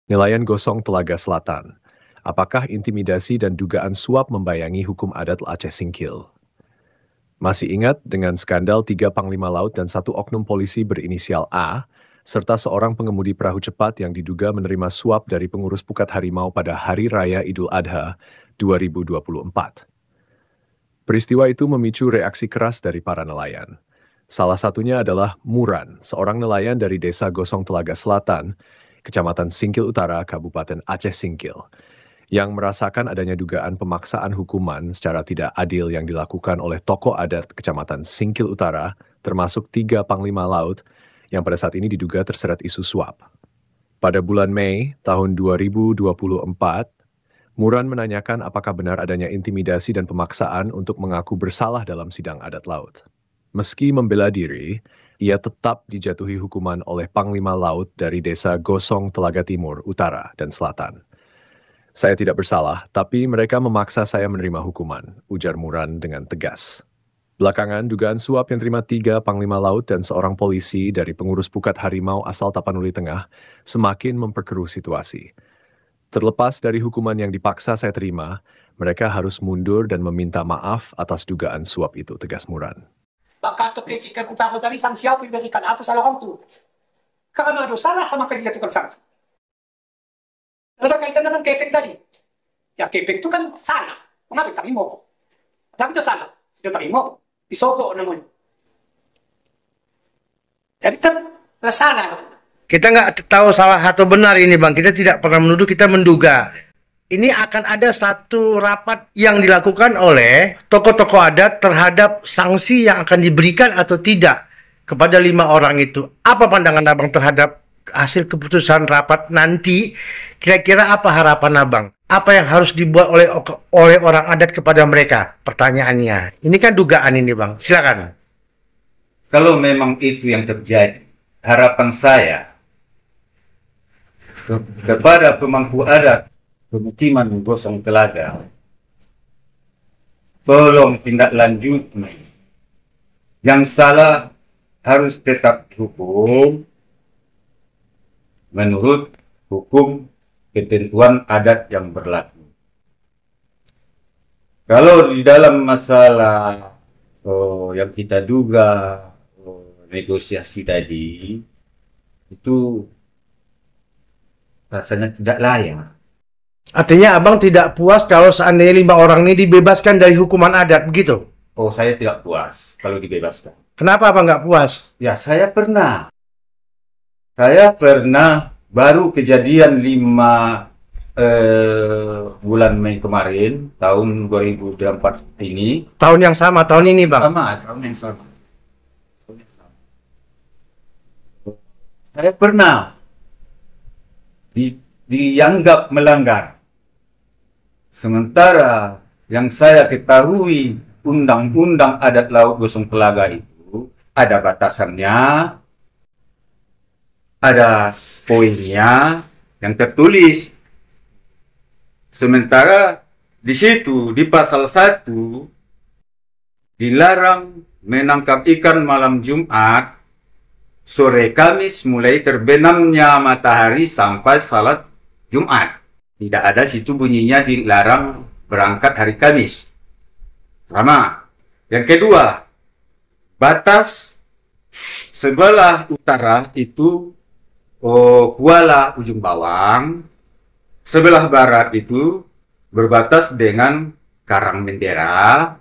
Nelayan Gosong Telaga Selatan. Apakah intimidasi dan dugaan suap membayangi hukum adat Aceh Singkil? Masih ingat dengan skandal 3 panglima laut dan 1 oknum polisi berinisial A, serta seorang pengemudi perahu cepat yang diduga menerima suap dari pengurus Pukat Harimau pada Hari Raya Idul Adha 2024. Peristiwa itu memicu reaksi keras dari para nelayan. Salah satunya adalah Muran, seorang nelayan dari Desa Gosong Telaga Selatan, Kecamatan Singkil Utara, Kabupaten Aceh Singkil, yang merasakan adanya dugaan pemaksaan hukuman secara tidak adil yang dilakukan oleh tokoh adat Kecamatan Singkil Utara, termasuk 3 panglima laut yang pada saat ini diduga terseret isu suap. Pada bulan Mei tahun 2024, Muran menanyakan apakah benar adanya intimidasi dan pemaksaan untuk mengaku bersalah dalam sidang adat laut. Meski membela diri, ia tetap dijatuhi hukuman oleh Panglima Laut dari Desa Gosong Telaga Timur, Utara, dan Selatan. Saya tidak bersalah, tapi mereka memaksa saya menerima hukuman, ujar Muran dengan tegas. Belakangan, dugaan suap yang terima 3 Panglima Laut dan seorang polisi dari pengurus Pukat Harimau asal Tapanuli Tengah semakin memperkeruh situasi. Terlepas dari hukuman yang dipaksa saya terima, mereka harus mundur dan meminta maaf atas dugaan suap itu, tegas Muran. Baka kecikan utama tadi sanksi apa yang diberikan? Apa salah orang itu? Karena ada salah, maka dijatuhkan sanksi. Ada kaitan dengan kepeng tadi. Ya kepeng itu kan salah. Mengapa terima? Tapi itu salah. Itu terima. Disogok namanya. Jadi kan salah. Kita nggak tahu salah atau benar ini Bang. Kita tidak pernah menuduh, kita menduga. Ini akan ada satu rapat yang dilakukan oleh tokoh-tokoh adat terhadap sanksi yang akan diberikan atau tidak kepada 5 orang itu. Apa pandangan Abang terhadap hasil keputusan rapat nanti? Kira-kira apa harapan Abang? Apa yang harus dibuat oleh orang adat kepada mereka? Pertanyaannya. Ini kan dugaan ini Bang. Silakan. Kalau memang itu yang terjadi, harapan saya kepada pemangku adat pemukiman Gosong Telaga, tolong tindak lanjuti. Yang salah harus tetap dihukum menurut hukum ketentuan adat yang berlaku. Kalau di dalam masalah yang kita duga negosiasi tadi, itu rasanya tidak layak. Artinya Abang tidak puas kalau seandainya 5 orang ini dibebaskan dari hukuman adat, begitu? Oh, saya tidak puas kalau dibebaskan. Kenapa Abang nggak puas? Ya, saya pernah. Baru kejadian 5 bulan Mei kemarin, tahun 2024 ini. Tahun yang sama, tahun ini Bang? Sama, tahun yang sama. Saya pernah dianggap melanggar. Sementara yang saya ketahui Undang-Undang Adat Laut Gosong Telaga itu ada batasannya, ada poinnya yang tertulis. Sementara di situ di pasal 1 dilarang menangkap ikan malam Jumat sore Kamis mulai terbenamnya matahari sampai salat Jumat. Tidak ada situ bunyinya dilarang berangkat hari Kamis. Pertama. Yang kedua, batas sebelah utara itu Kuala Ujung Bawang, sebelah barat itu berbatas dengan Karangmendera.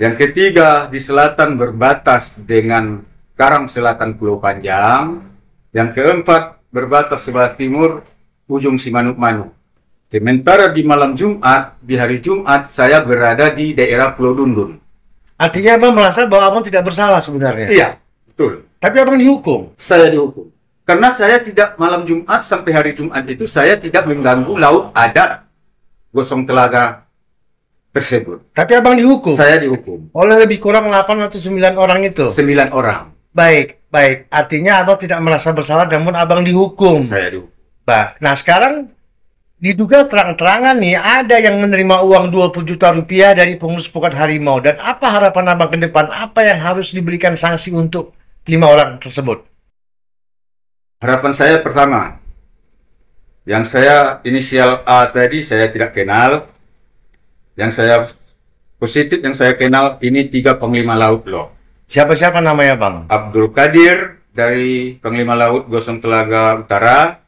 Yang ketiga, di selatan berbatas dengan Karang Selatan Pulau Panjang. Yang keempat, berbatas sebelah timur Ujung Simanuk-Manuk. Sementara di malam Jumat, di hari Jumat, saya berada di daerah Pulau Dundun. Artinya Abang merasa bahwa Abang tidak bersalah sebenarnya? Iya, betul. Tapi Abang dihukum? Saya dihukum. Karena saya tidak malam Jumat sampai hari Jumat itu, saya tidak mengganggu laut adat Gosong Telaga tersebut. Tapi Abang dihukum? Saya dihukum. Oleh lebih kurang 8 atau 9 orang itu? 9 orang. Baik, baik. Artinya Abang tidak merasa bersalah, namun Abang dihukum? Saya dihukum. Nah, sekarang diduga terang-terangan nih ada yang menerima uang 20 juta rupiah dari pengurus Pukat Harimau. Dan apa harapan Abang ke depan? Apa yang harus diberikan sanksi untuk 5 orang tersebut? Harapan saya pertama, yang saya inisial A tadi saya tidak kenal. Yang saya positif yang saya kenal ini 3 Panglima Laut loh. Siapa-siapa namanya, Bang? Abdul Qadir dari Panglima Laut Gosong Telaga Utara.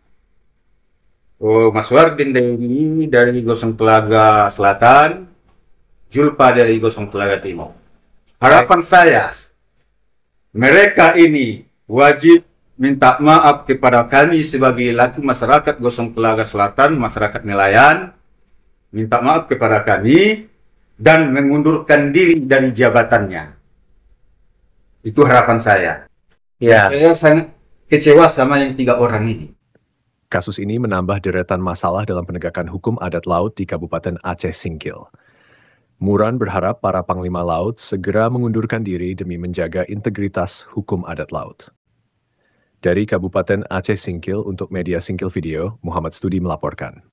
Mas Wardin dari Gosong Telaga Selatan. Julpa dari Gosong Telaga Timur. Harapan saya, mereka ini wajib minta maaf kepada kami sebagai laku masyarakat Gosong Telaga Selatan, masyarakat nelayan, minta maaf kepada kami dan mengundurkan diri dari jabatannya. Itu harapan saya. Ya. Saya sangat kecewa sama yang 3 orang ini. Kasus ini menambah deretan masalah dalam penegakan hukum adat laut di Kabupaten Aceh Singkil. Muran berharap para Panglima Laut segera mengundurkan diri demi menjaga integritas hukum adat laut. Dari Kabupaten Aceh Singkil untuk Media Singkil Video, Muhammad Studi melaporkan.